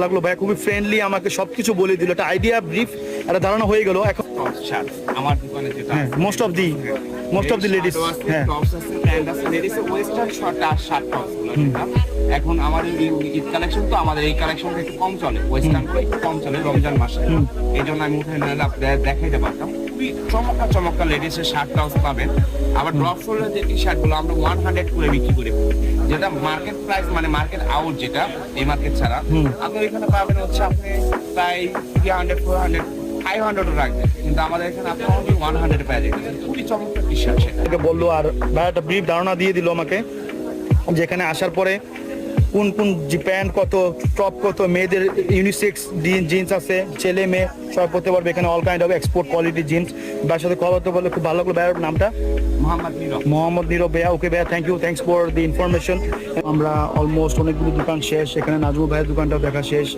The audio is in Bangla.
লাগলো ভাই, খুবই ফ্রেন্ডলি, আমাকে সবকিছু বলে দিল, একটা আইডিয়া ব্রিফ একটা ধারণা হয়ে গেল। এখন আমার দোকানে যেটা মোস্ট অফ দি লেডিস, হ্যাঁ ওয়েস্টার্ন শর্ট আর শার্ট টপস গুলো যেটা এখন আমাদের ঈদ কালেকশন, তো আমাদের এই কালেকশনটা একটু কম চলে, ওয়েস্টার্ন গুলো একটু কম চলে রমজান মাসে। এই জন্য আমি উঠে দেখাইতে পারতাম। খুবই চমৎকার চমৎকার লেডিস এর শার্ট টপস পাবেন। আবার ড্রপ শোল্ডার যে টি শার্ট গুলো আমরা 100 করে বিক্রি করি, যেটা মার্কেট প্রাইস মানে মার্কেট আউট, যেটা এই মার্কেট ছাড়া আপনি এখানে পাবেন হচ্ছে আপনি প্রায় 300 400 500 রাখবেন, কিন্তু আমাদের এখানে আপনি অনলি 100 পেয়ে যাবেন। খুবই চমৎকার টি শার্ট সেটা বললো। আর ভাই একটা ব্রিফ ধারণা দিয়ে দিল আমাকে, যেখানে আসার পরে কোন কোন প্যান্ট কত, টপ কত, মেয়েদের ইউনিসেক্স জিন্স আছে, ছেলে মেয়ে সব পরতে পারবে এখানে, all kind of export quality jeans. ভাইয়ের সাথে কথা বলতে বললে খুব ভালো লাগলো। ভাইয়ের নামটা মোহাম্মদ নীরব ভাইয়া। ওকে ভাইয়া, থ্যাংকস ফর দি ইনফরমেশন। আমরা অলমোস্ট অনেকগুলো দোকান শেষ, এখানে নাজমুল ভাইয়ের দোকানটাও দেখা শেষ।